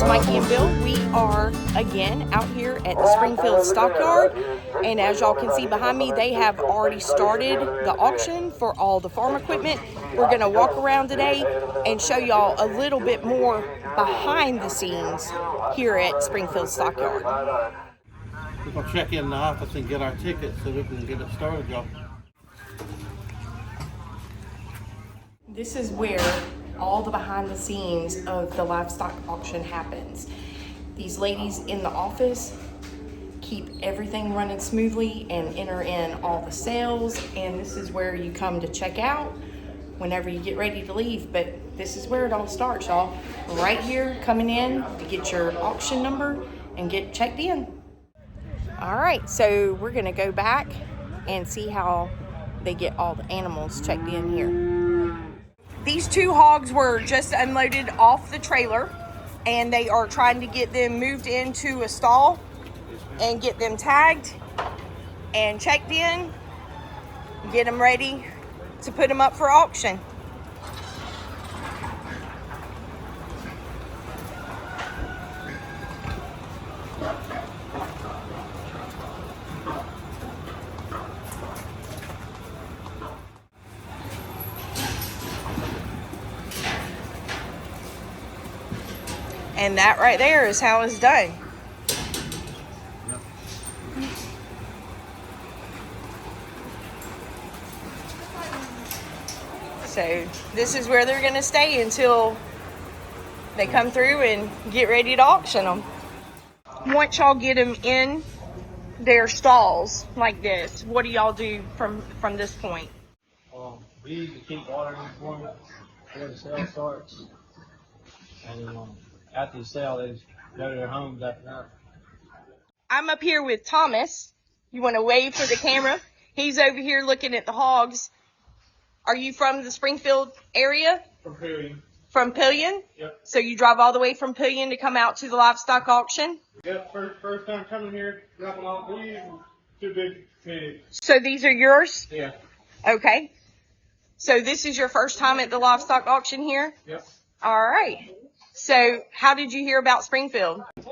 it's Mikey and Bill. We are again out here at the Springfield Stockyard, and as y'all can see behind me, they have already started the auction for all the farm equipment. We're going to walk around today and show y'all a little bit more behind the scenes here at Springfield Stockyard. We're going to check in the office and get our tickets so we can get it started, y'all. This is where all the behind the scenes of the livestock auction happens. These ladies in the office keep everything running smoothly and enter in all the sales, and this is where you come to check out whenever you get ready to leave. But this is where it all starts, y'all. Right here, coming in to get your auction number and get checked in. All right, so we're gonna go back and see how they get all the animals checked in here. These two hogs were just unloaded off the trailer, and they are trying to get them moved into a stall and get them tagged and checked in, get them ready to put them up for auction. And that right there is how it's done. So this is where they're going to stay until they come through and get ready to auction them. Once y'all get them in their stalls like this, what do y'all do from this point? We usually keep watering for them before the sale starts. And then after the sale, they just go to their homes after that. I'm up here with Thomas. You want to wave for the camera? He's over here looking at the hogs. Are you from the Springfield area? From Pillion. From Pillion? Yep. So you drive all the way from Pillion to come out to the livestock auction? Yep, first time coming here, dropping off these, two big pigs. So these are yours? Yeah. Okay. So this is your first time at the livestock auction here? Yep. All right. So how did you hear about Springfield? A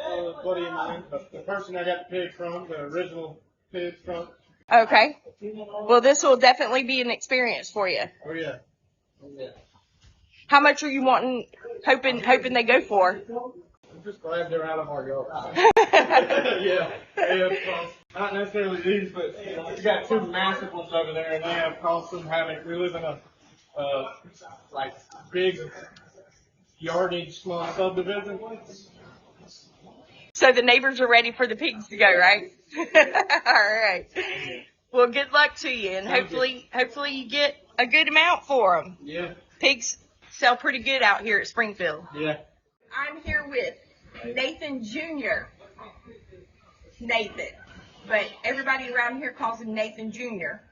buddy of mine, the person I got the pig from, the original pig from. Okay. Well, this will definitely be an experience for you. Oh yeah. Oh yeah. How much are you wanting, hoping they go for? I'm just glad they're out of our yard. Yeah. Not necessarily these, but we got two massive ones over there, and they have caused some havoc. We live in a like big yardage small subdivision. So the neighbors are ready for the pigs to go, right? All right. Well, good luck to you, and hopefully you get a good amount for them. Yeah. Pigs sell pretty good out here at Springfield. Yeah. I'm here with Nathan Jr. Nathan, but everybody around here calls him Nathan Jr.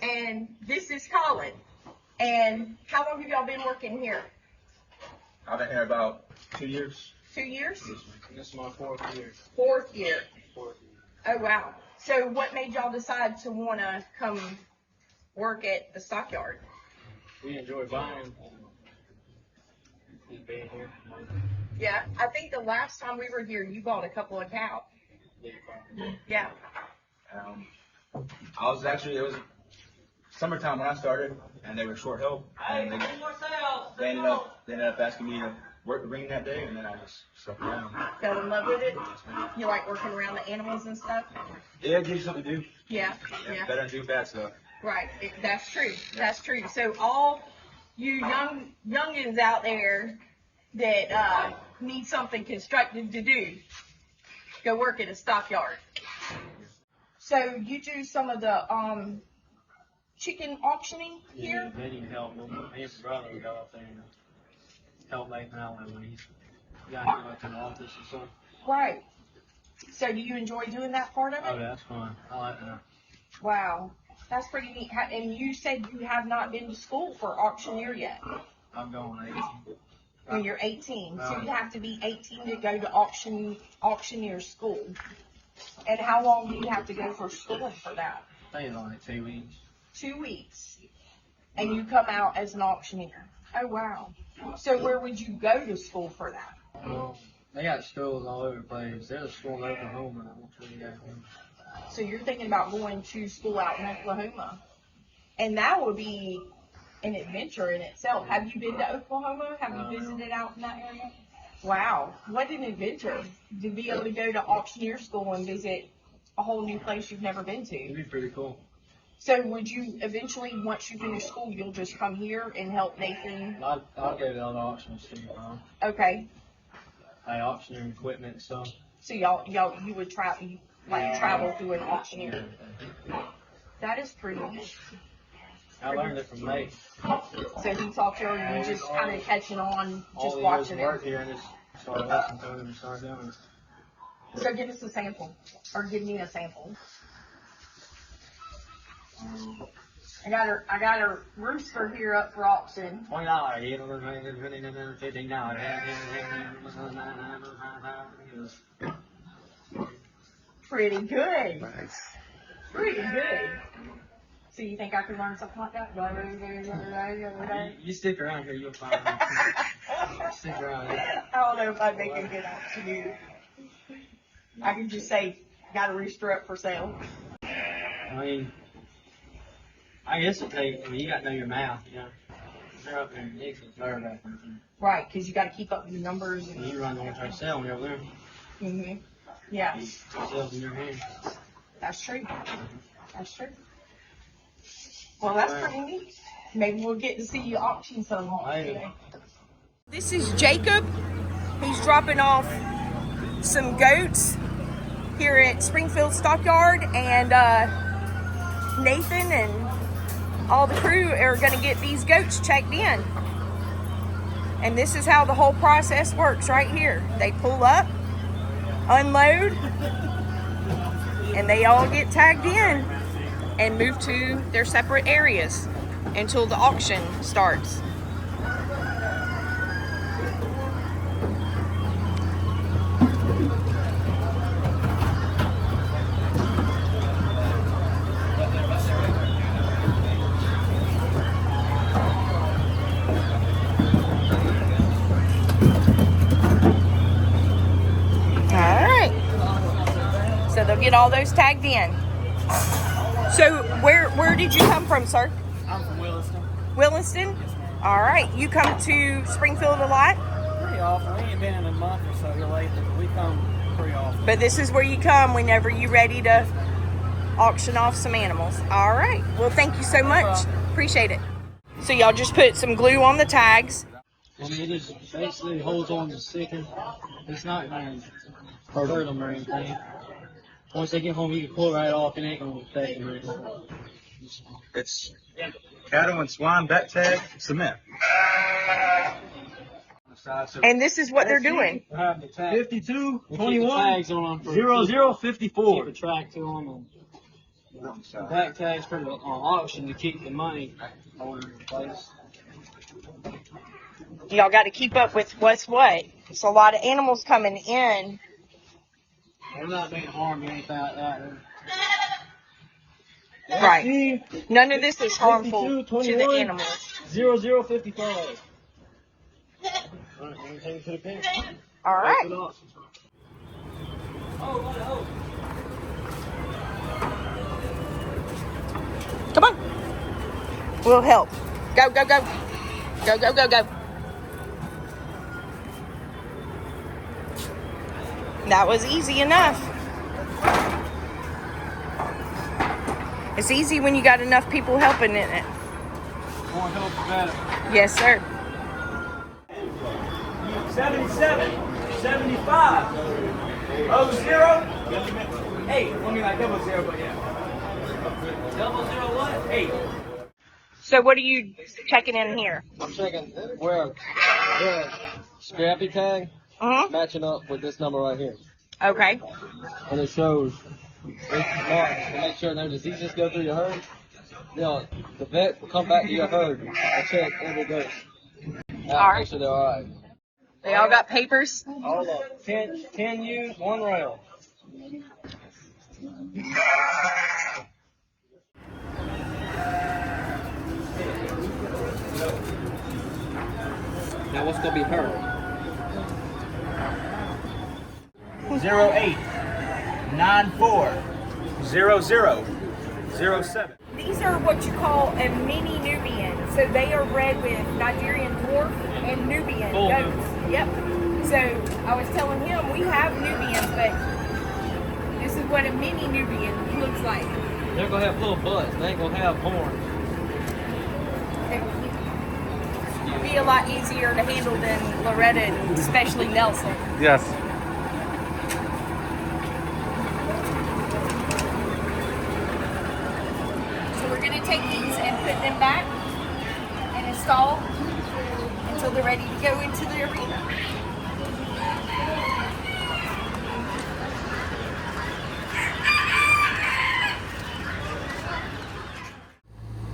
And this is Colin. And how long have y'all been working here? I've been here about 2 years. 2 years? This is my fourth year. Fourth year. Oh, wow. So what made y'all decide to want to come work at the stockyard? We enjoy buying and being here. Yeah, I think the last time we were here, you bought a couple of cows. Yeah. I was actually, it was summertime when I started, and they were short help, and they ended up asking me to work the ring that day, and then I just stuck around. Fell in love with it? You like working around the animals and stuff? Yeah, it gives you something to do. Yeah. Better than do bad stuff. Right. That's true. That's true. So all you youngins out there that need something constructive to do, go work at a stockyard. So you do some of the chicken auctioning here? Yeah, they need help. His brother got up there and help Nathan out when he's got to go up to the office and stuff. Right. So do you enjoy doing that part of it? Oh, yeah, that's fun. I like that. Wow. That's pretty neat. And you said you have not been to school for auctioneer yet. I'm going 18. When you're 18. So you have to be 18 to go to auctioneer school. And how long do you have to go for schooling for that? I think it's only 2 weeks. 2 weeks. And you come out as an auctioneer. Oh, wow. So where would you go to school for that? They got schools all over the place. There's a school in Oklahoma. So you're thinking about going to school out in Oklahoma, and that would be an adventure in itself. Have you been to Oklahoma? Have you visited out in that area? Wow, what an adventure to be able to go to Auctioneer school and visit a whole new place you've never been to. It'd be pretty cool. So would you eventually, once you finish school, you'll just come here and help Nathan? I'll go to other auctions too. Okay. Like auctioneer equipment and stuff. So you would travel through an auctioneer. That is pretty neat. I learned it from Nate. So he taught you, or you just kind of catching on, just All watching the years of work it. here and just started listening to him and started doing it. So give us a sample, or give me a sample. I got a rooster here up for auction. $20. $15. Pretty good. Nice. Pretty good. So you think I could learn something like that? You stick around here, you'll find it. Stick around here. I don't know if I'd make a good auctioneer. I can just say, got a rooster up for sale. I mean, I guess it takes, you got to know your math, you know. They're up there in Dixie, they're back there. Right, because you got to keep up with the numbers. And you run on try to sell them over there. Mm-hmm. Yeah, Sales in your hand. that's true. That's true. Well, that's pretty neat. Maybe we'll get to see you auction some today. This is Jacob. He's dropping off some goats here at Springfield Stockyard, and Nathan and all the crew are going to get these goats checked in. And this is how the whole process works right here. They pull up, unload, and they all get tagged in and move to their separate areas until the auction starts. So they'll get all those tagged in. So where did you come from, sir? I'm from Williston. Williston? All right. You come to Springfield a lot? Pretty often. We ain't been in a month or so here lately, but we come pretty often. But this is where you come whenever you're ready to auction off some animals. All right. Well, thank you so much. Appreciate it. So y'all just put some glue on the tags. I mean, it just basically holds on to sticking. It's not going to hurt them or anything. Once they get home, you can pull it right off. It ain't going to affect them or anything. It's cattle and swine back tag cement. And this is what they're doing. 52, 21, 00, 54. Keep a track to them. And the back tags for the auction to keep the money on the place. Y'all got to keep up with what's what. It's a lot of animals coming in. They're not being harmed or anything like that. Right. None of this is harmful to the animals. 0055. All right. Come on. We'll help. Go, go, go. Go, go, go, go. That was easy enough. It's easy when you got enough people helping in it. More help, the better. Yes, sir. 77, 75, 00, 8. Let me like 00, but yeah. 001, 8. So what are you checking in here? I'm checking where the scrappy tag matching up with this number right here. Okay. And it shows it's marked to make sure no diseases go through your herd. You know, the vet will come back to your herd and check every goat. Make sure they're alright. They all got papers? All of them. 10 ewes, 1 rail. Now what's going to be herd? 08940007. These are what you call a mini Nubian. So they are bred with Nigerian dwarf and Nubian goats. Yep. So I was telling him we have Nubians, but this is what a mini Nubian looks like. They're gonna have little butts. They ain't gonna have horns. It'll be a lot easier to handle than Loretta and especially Nelson. Yes. So we're going to take these and put them back and install until they're ready to go into the arena.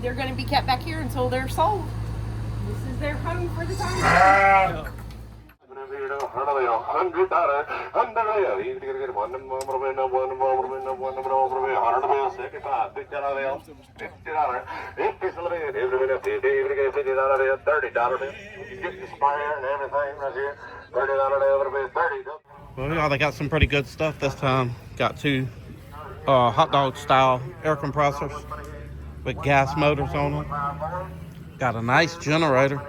They're going to be kept back here until they're sold. This is their home for the time. Well, they got some pretty good stuff this time. Got two hot dog style air compressors with gas motors on them. Got a nice generator.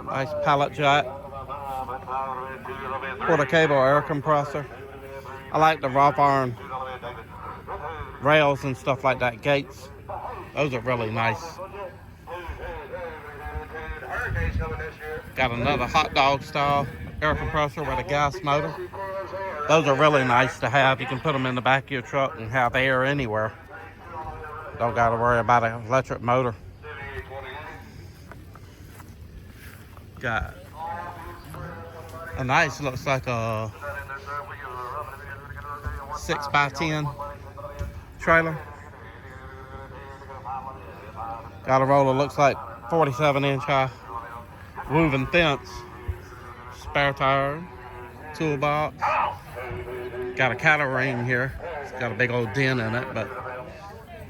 Nice pallet jack. Quarter cable air compressor. I like the wrought iron rails and stuff like that, gates. Those are really nice. Got another hot dog style air compressor with a gas motor. Those are really nice to have. You can put them in the back of your truck and have air anywhere. Don't got to worry about an electric motor. Got a nice, looks like a 6x10 trailer. Got a roller, looks like 47-inch high woven fence. Spare tire, toolbox. Got a cattle ring here. It's got a big old dent in it, but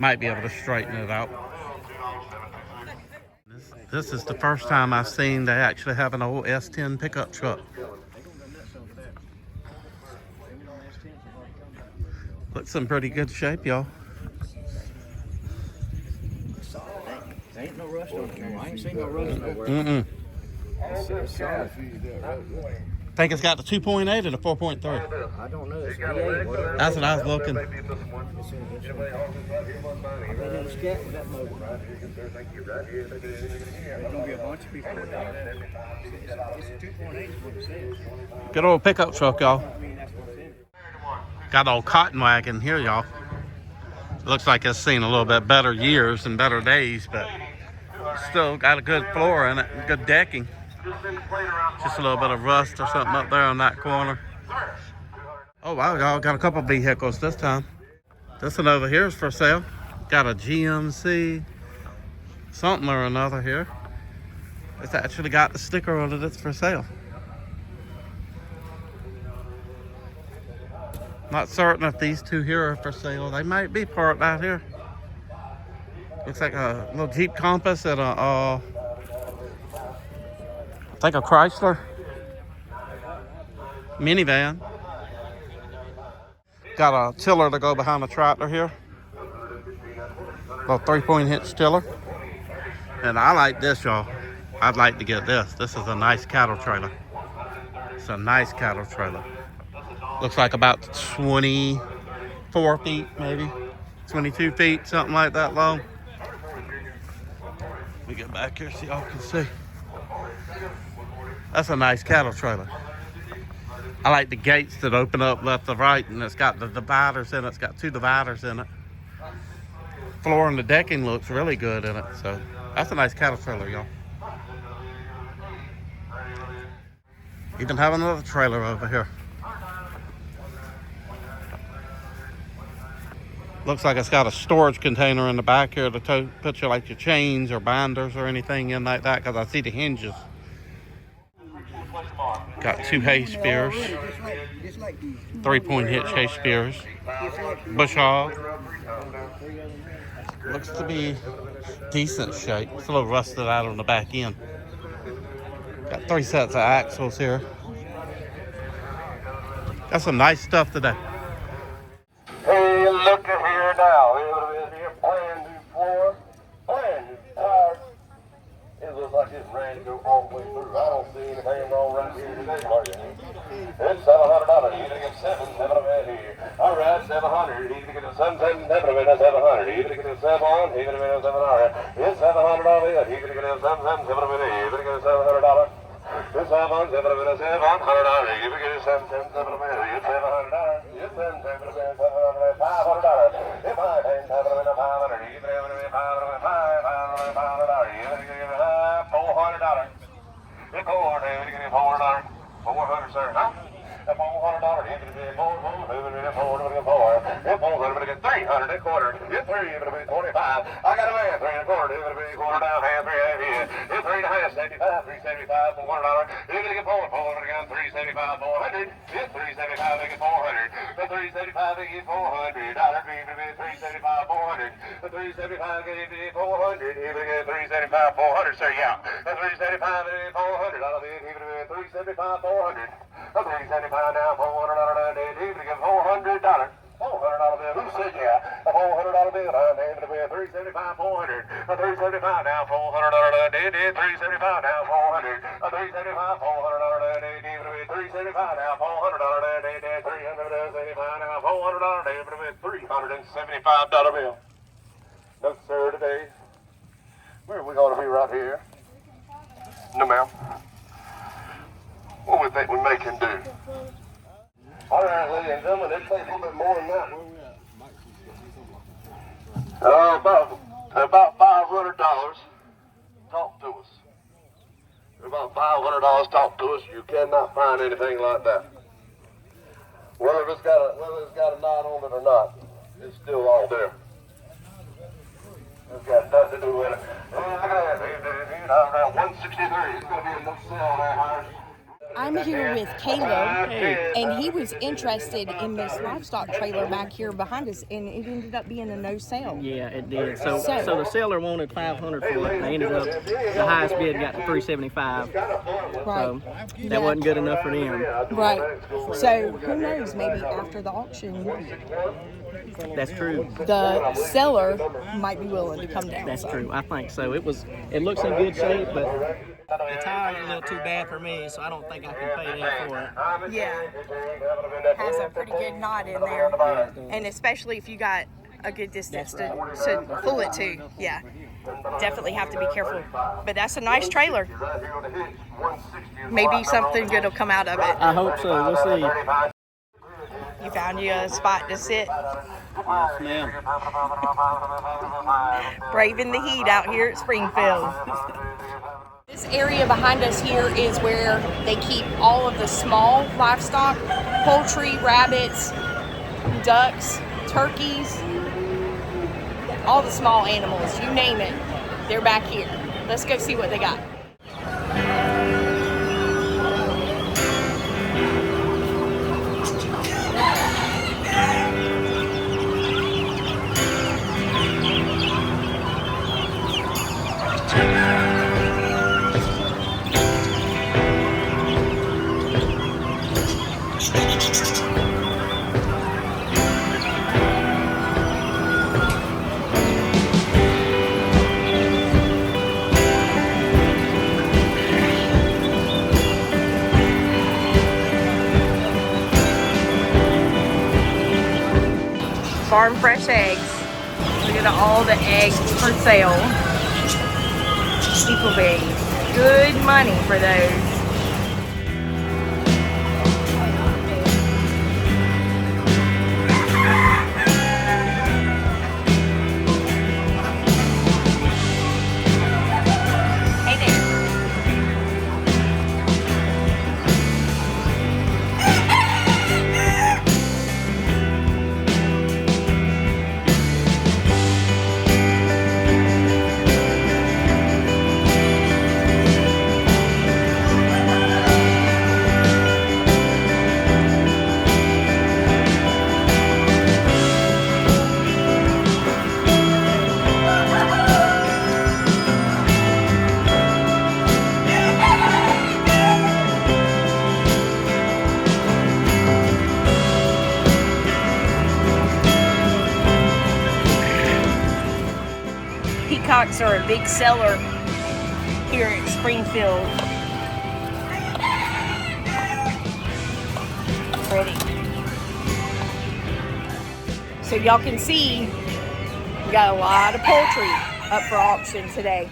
might be able to straighten it out. This is the first time I've seen they actually have an old S10 pickup truck. Looks in pretty good shape, y'all. Ain't no rust on it. I ain't seen no rust nowhere. Mm-mm. Think it's got the 2.8 and the 4.3. I don't know. It's V8, whatever. That's what I was looking. I've been in a scat with that motor. There's gonna be a bunch of people with that. It's a 2.8 is what it says. Good old pickup truck, y'all. I mean, that's what it is. Got an old cotton wagon here, y'all. Looks like it's seen a little bit better years and better days, but still got a good floor in it, good decking. Just a little bit of rust or something up there on that corner. Oh wow, y'all got a couple vehicles this time. This one over here is for sale. Got a GMC something or another here. It's actually got the sticker on it, it's for sale. Not certain if these two here are for sale. They might be parked out here. Looks like a little Jeep Compass and a I think a Chrysler minivan. Got a tiller to go behind the tractor here. Little 3-point hitch tiller. And I like this, y'all. I'd like to get this. This is a nice cattle trailer. It's a nice cattle trailer. Looks like about 24 feet, maybe 22 feet, something like that long. Let me get back here so y'all can see. That's a nice cattle trailer. I like the gates that open up left to right, and it's got the dividers in it. It's got 2 dividers in it. Floor and the decking looks really good in it. So that's a nice cattle trailer, y'all. Even have another trailer over here. Looks like it's got a storage container in the back here to put your like your chains or binders or anything in like that, because I see the hinges. Got 2 hay spears, 3-point hitch hay spears, bush hog. Looks to be decent shape. It's a little rusted out on the back end. Got 3 sets of axles here. Got some nice stuff today. Hey, look at here now. Here, brand new floor, brand new tires. It looks like it's ready to go all the way through. I don't see anything wrong right here today, Marty. It's $700. You gonna get seven of it here. All right, 700. You gonna get seven of it. That's 700. You gonna get 7 You gonna get 700. It's $700. You gonna get seven of it. You gonna get $700. It's $700. You gonna get seven of it. It's $700. It's $700. $500. If I ain't $500, you can have it $500. $400. It's $400. $400, sir. Huh? $400. You can be $400. It's $400. $300. A quarter. It's $3. You're gonna be $25. I got a man. $3 and a quarter. You're gonna be quarter down, half, $3 here. It's $3.5. $75. $375. $400. You're gonna get $400 again. $375. $400. It's $375. They get $400. The $375. They get $400. You're gonna be $375. $400. The $375. They get $400. You're gonna get $375. $400, sir. Yeah. The $375. They get $400. You're gonna be $375. $400. The $375 now. $400. You're gonna get $400. $400 bill. Who said yeah? A $400 bill. I'm handing the bill. $375. $400. A $375 now. $400. $375 now. $400. A $375. $400. $375 now. $400. $375 now. $400. $375 bill. No, sir, today. Where are we going to be? Right here? No, ma'am. What do we think we make him do? All right, ladies and gentlemen, it takes a little bit more than that. About $500. Talk to us. About $500. Talk to us. You cannot find anything like that. Whether it's got a knot on it or not, it's still all there. It's got nothing to do with it. Look at that. 163. It's going to be a no sale there, I'm here with Caleb, and he was interested in this livestock trailer back here behind us, and it ended up being a no sale. Yeah, it did. So the seller wanted $500 for it. They ended up, the highest bid got to $375. Right. So that wasn't good enough for them. Right. So who knows? Maybe after the auction, That's true. the seller might be willing to come down. That's true. I think so. It looks in good shape, but the tires are a little too bad for me, so I don't think I can pay that for it. Yeah. Has a pretty good knot in there, and especially if you got a good distance to pull it to. Yeah. Definitely have to be careful. But that's a nice trailer. Maybe something good will come out of it. I hope so. We'll see. You found you a spot to sit. Yes, ma'am. Braving the heat out here at Springfield. This area behind us here is where they keep all of the small livestock, poultry, rabbits, ducks, turkeys, all the small animals, you name it, they're back here. Let's go see what they got. Farm fresh eggs. Look at all the eggs for sale. People pay good money for those. peacocks are a big seller here at Springfield. Pretty. So y'all can see we got a lot of poultry up for auction today.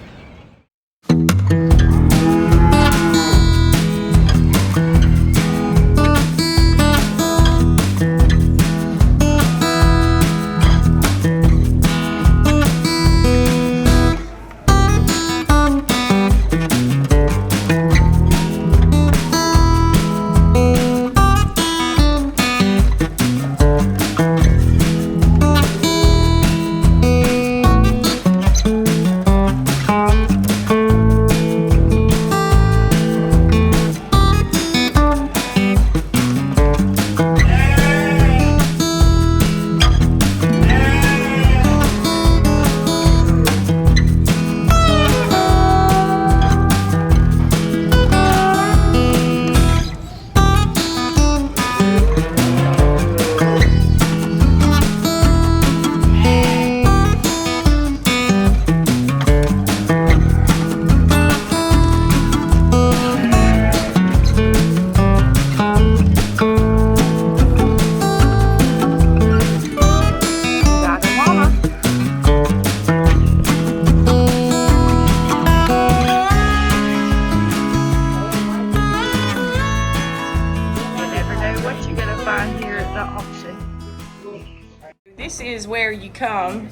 This is where you come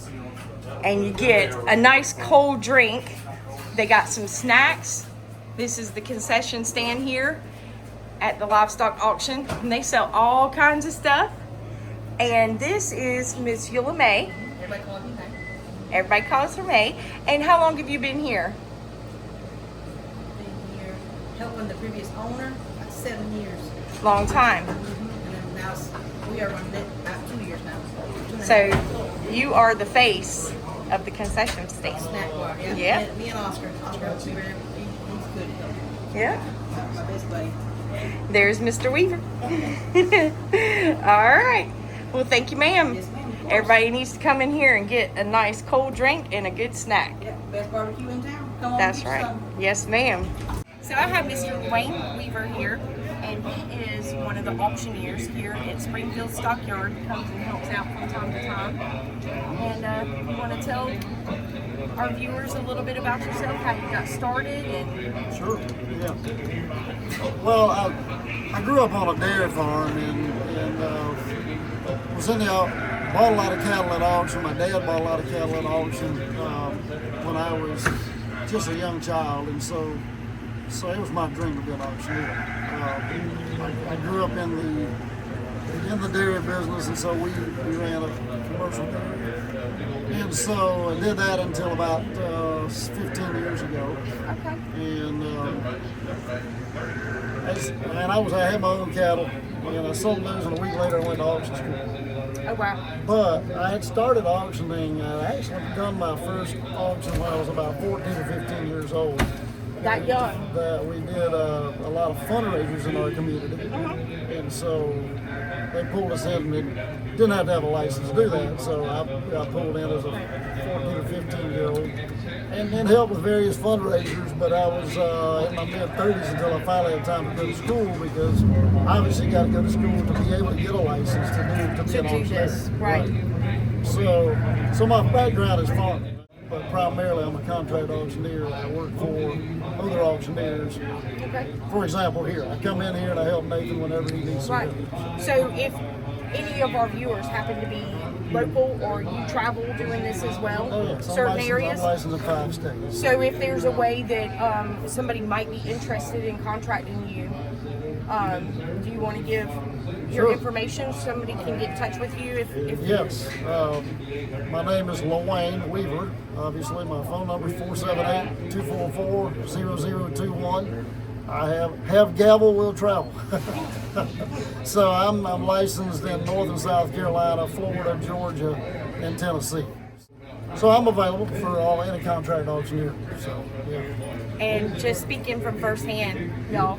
and you get a nice cold drink. They got some snacks. This is the concession stand here at the Livestock Auction, and they sell all kinds of stuff. And this is Miss Eula May. Everybody calls me May. Everybody calls her May. And how long have you been here? Been here helping the previous owner about 7 years. Long time. And then now we are running it about 2 years now. So you are the face of the concession stand. Snack bar, yeah. Yeah. Me and Oscar. Oscar, he's good. Yeah. My best buddy. There's Mr. Weaver. All right. Well, thank you, ma'am. Yes, ma'am. Everybody needs to come in here and get a nice cold drink and a good snack. Yeah, best barbecue in town. Come on. That's get right. some. Yes, ma'am. So I have Mr. Wayne Weaver here, and he is one of the auctioneers here at Springfield Stockyard. Comes and helps out from time to time. And you want to tell our viewers a little bit about yourself, how you got started, and Sure, yeah. Well, I grew up on a dairy farm and was in the bought a lot of cattle at auction. My dad bought a lot of cattle at auction when I was just a young child, and so it was my dream to be an auctioneer. I grew up in the dairy business, and so we ran a commercial dairy. And so I did that until about 15 years ago. okay. And I had my own cattle, and I sold those, and a week later I went to auction school. Oh wow. But I had started auctioning. I actually done my first auction when I was about 14 or 15 years old. That young. That we did a lot of fundraisers in our community, and so they pulled us in. And didn't have to have a license to do that, so I pulled in as a 14 or 15-year-old, and then helped with various fundraisers. But I was in my mid-30s until I finally had time to go to school, because obviously you got to go to school to be able to get a license to be an auctioneer. Right. So my background is farming. But primarily I'm a contract auctioneer. I work for other auctioneers. Okay. For example, here, I come in here and I help Nathan whenever he needs Right. some. So if any of our viewers happen to be local, or you travel doing this as well, Oh, yes. certain areas. I'm licensed in 5 states. So if there's a way that somebody might be interested in contracting you, do you want to give your Sure. information? Somebody can get in touch with you if Yes. My name is Wayne Weaver. Obviously, my phone number is 478-244-0021. I have gavel, will travel. So I'm licensed in Northern South Carolina, Florida, Georgia, and Tennessee. So I'm available for any contract auctioneer. So yeah. And just speaking from firsthand, y'all,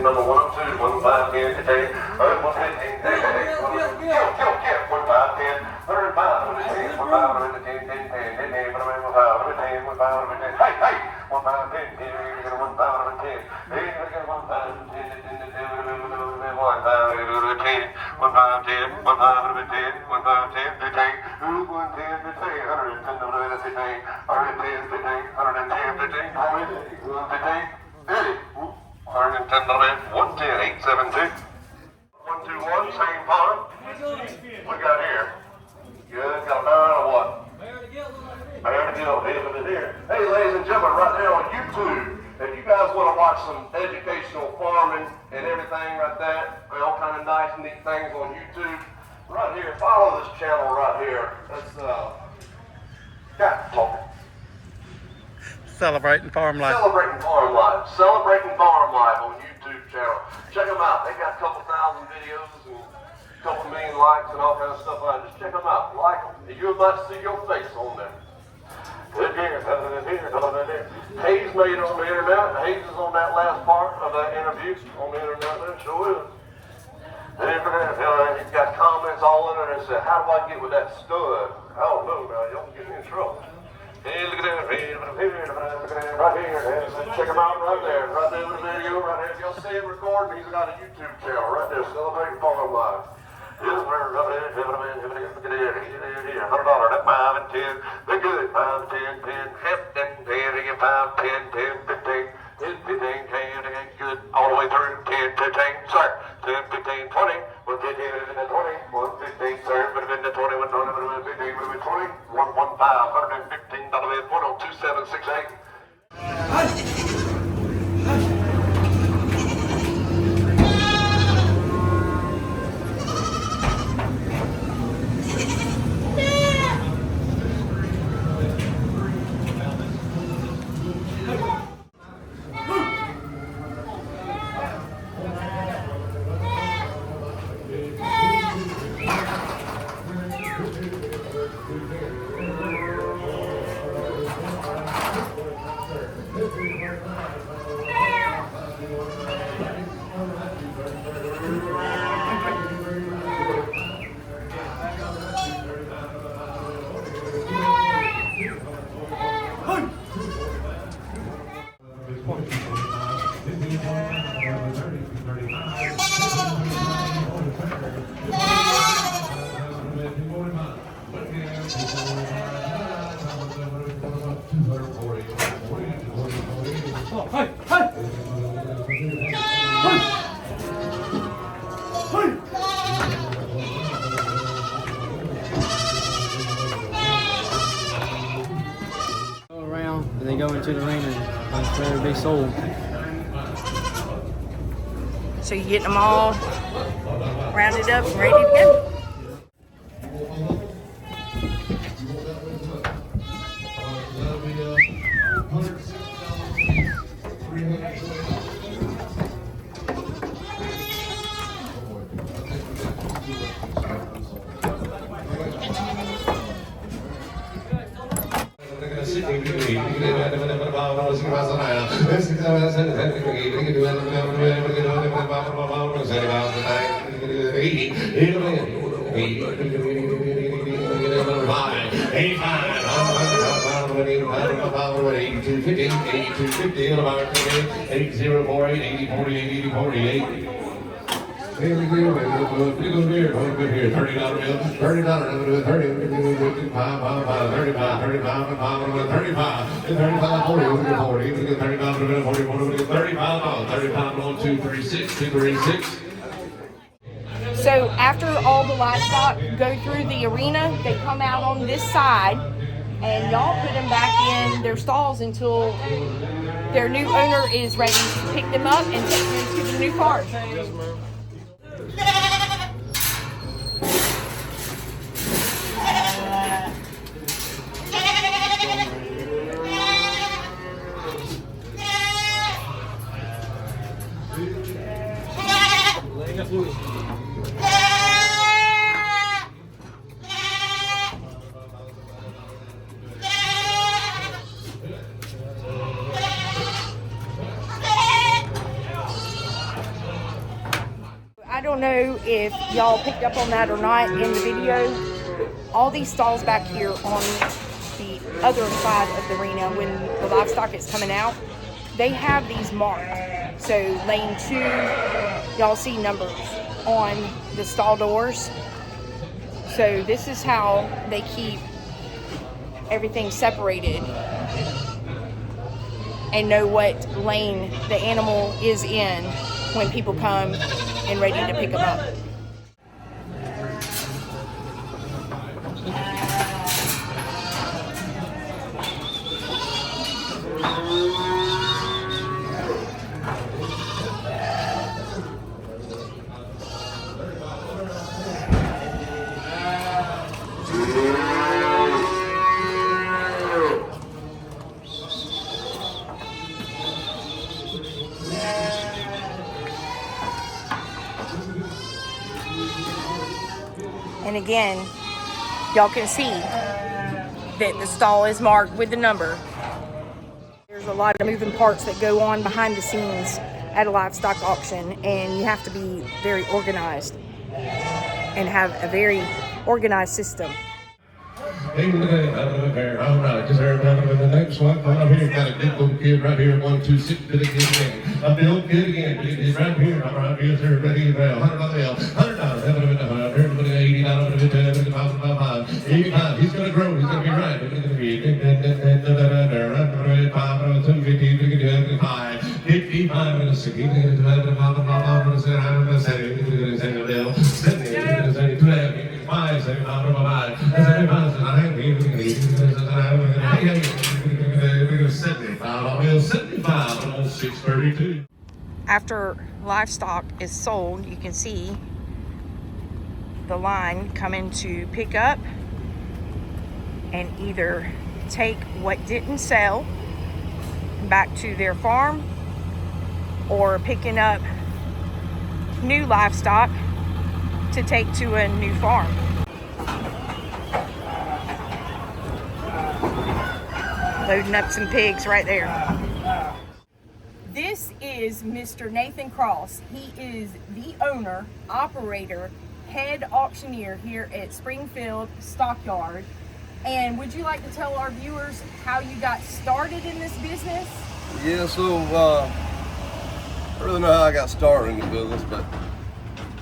Number 102, 1510 today. 115 today. 1510. 105, 110, 10, 10, 10, 10, 15, 15, hey, hey, 15, 10, 15, 121, same farm. What we got here? Good, got a barn or what? Bear to Gill, here. Hey, ladies and gentlemen, right there on YouTube, if you guys want to watch some educational farming and everything like that, all kind of nice, neat things on YouTube, right here, follow this channel right here. That's, talking. Celebrating farm life. Celebrating farm life. Celebrating farm life on YouTube channel. Check them out. They got a couple thousand videos and a couple million likes and all kinds of stuff like that. Just check them out. Like them. And you'll about to see your face on there. Hayes made it on the internet. Hayes is on that last part of that interview on the internet. There sure is. He's got comments all in there and said, how do I get with that stud? I don't know now. Y'all get me in trouble. Hey, look at that. Right here. Check him out right there. Right there in the video. Right there. If y'all see him recording, he's got a YouTube channel right there. Celebrating farm life. $100, that 5 and 10. They're good. 5, 10, 10, 10, 10, 5, 10, 10, 15, 15, 10, good. All the way through. 10, 15, sir. 10, 15, 20. 115, 20, 115, sir. 20, 20, 15, 20, 115, $115 point on 2768. And they go into the ring and that's where they sold. So you're getting them all rounded up and ready to go. $30 bill, $30, $30, 35, 35, 35, 35, 40, $30, $35, 1, 2, 3, 6, 2, 3, 6. So after all the livestock go through the arena, they come out on this side, and y'all put them back in their stalls until their new owner is ready to pick them up and take them to the new farm. I don't know if y'all picked up on that or not in the video. All these stalls back here on the other side of the arena, when the livestock is coming out, they have these marked. So lane 2, y'all see numbers on the stall doors. So this is how they keep everything separated and know what lane the animal is in when people come and ready to pick them up. And again, y'all can see that the stall is marked with the number. There's a lot of moving parts that go on behind the scenes at a livestock auction, and you have to be very organized and have a very organized system. All right, just everybody with the next one. Come up here. Got a big little kid right here. 1, 2, 6. Big kid again. A big kid again. Big kid right here. All right, yes, sir. Ready to go. $100. $80. 85. He's gonna grow. He's gonna be right. He's gonna be 55. 55 $75. After livestock is sold, you can see the line coming to pick up and either take what didn't sell back to their farm, or picking up new livestock to take to a new farm. Loading up some pigs right there. This is Mr. Nathan Cross. He is the owner, operator, head auctioneer here at Springfield Stockyard. And would you like to tell our viewers how you got started in this business? Yeah, so I really know how I got started in the business, but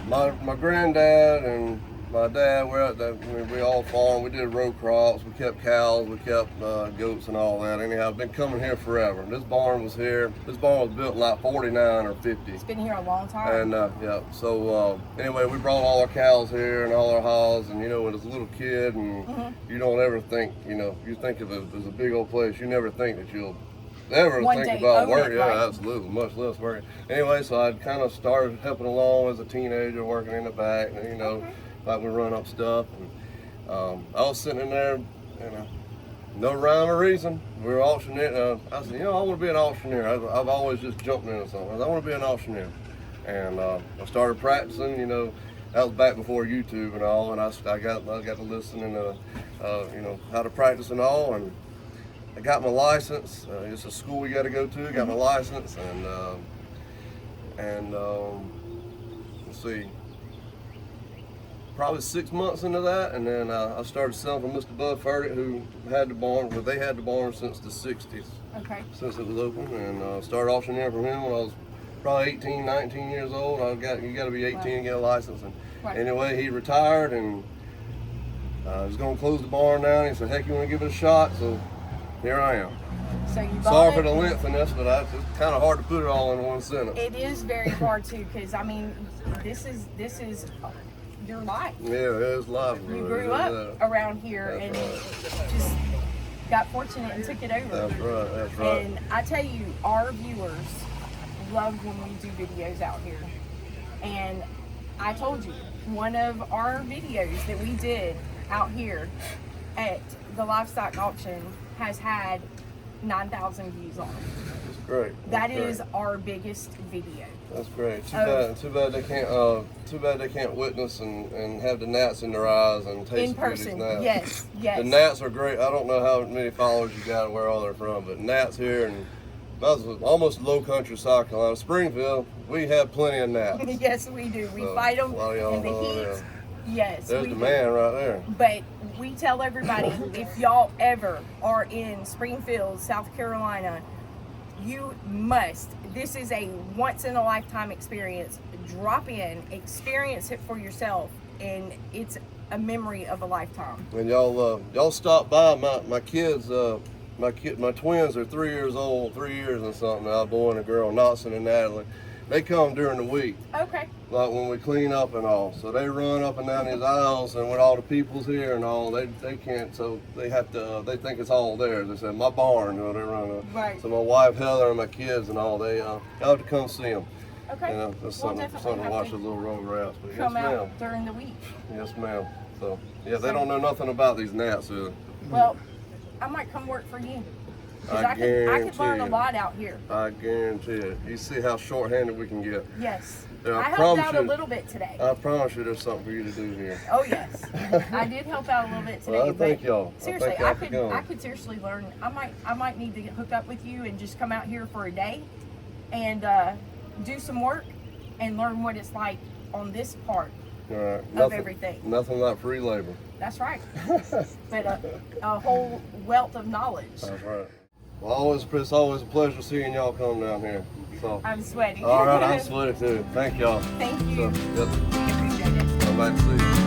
my granddad and my dad, we all farmed. We did row crops, we kept cows, we kept goats and all that. Anyhow, I've been coming here forever. This barn was here. This barn was built in like 49 or 50. It's been here a long time. And yeah, so anyway, we brought all our cows here and all our hogs, and you know, when as a little kid, and you don't ever think, you know, you think of it as a big old place, you never think that you'll ever think about work. Yeah, right? Absolutely, much less working. Anyway, so I kind of started helping along as a teenager, working in the back, and, you know, like we run up stuff. And I was sitting in there, and no rhyme or reason, we were auctioneering. I said, you know, I want to be an auctioneer. I've always just jumped into something. I want to be an auctioneer. And I started practicing, you know. That was back before YouTube and all, and I got to listen and you know, how to practice and all, and I got my license. It's a school you got to go to. Got my license, and let's see, probably 6 months into that, and then I started selling for Mr. Bud Furtick, who had the barn. Well, they had the barn since the '60s. Okay. Since it was open, and started auctioneering from him when I was probably 18, 19 years old. You got to be 18 to get a license. And Right. anyway, he retired and was going to close the barn down. He said, "Heck, you want to give it a shot?" So here I am. So you bought Sorry for it. the length in this, but it's kind of hard to put it all in one sentence. It is very hard too, because I mean, this is your life. Yeah, it is life. You grew up around here and just got fortunate and took it over. That's right. That's right. And I tell you, our viewers love when we do videos out here. And I told you, one of our videos that we did out here at the livestock auction has had 9,000 views on it. That's great. That is our biggest video. That's great. Too bad they can't. Too bad they can't witness and have the gnats in their eyes and taste In person, gnats. yes, yes. The gnats are great. I don't know how many followers you got and where all they're from, but gnats here and that's almost low country South Carolina. Springfield, we have plenty of gnats. Yes, we do. We fight them in the heat. Yes, there's we the do. man right there. But we tell everybody, if y'all ever are in Springfield, South Carolina, you must. This is a once-in-a-lifetime experience. Drop in, experience it for yourself, and it's a memory of a lifetime. And y'all stop by. My kids, my twins are 3 years old, 3 years and something. A boy and a girl, Notson and Natalie. They come during the week. Okay. Like when we clean up and all. So they run up and down these aisles, and when all the people's here and all, they can't, so they have to, they think it's all theirs. They said, my barn, you know, they run. Right. So my wife, Heather, and my kids and all, they y'all have to come see them. Okay. You know, that's We'll something definitely to have watch to those little road rats. But Come yes, out ma'am. during the week. Yes, ma'am. So, yeah, they don't know nothing about these gnats, do they? Well, I might come work for you. Because I could learn a lot out here. I guarantee it. You see how short-handed we can get. Yes. Yeah, I helped out a little bit today. I promise you there's something for you to do here. Oh yes, I did help out a little bit today. Well, I thank y'all. Seriously, I thank y'all for I could seriously learn. I might need to hook up with you and just come out here for a day and do some work and learn what it's like on this part All right. of everything. Nothing like free labor. That's right. But a whole wealth of knowledge. That's right. Well, it's always a pleasure seeing y'all come down here. So. I'm sweating. All right, I'm sweating too. Thank y'all. Thank you. So, yep. We appreciate it. I'm glad to see you.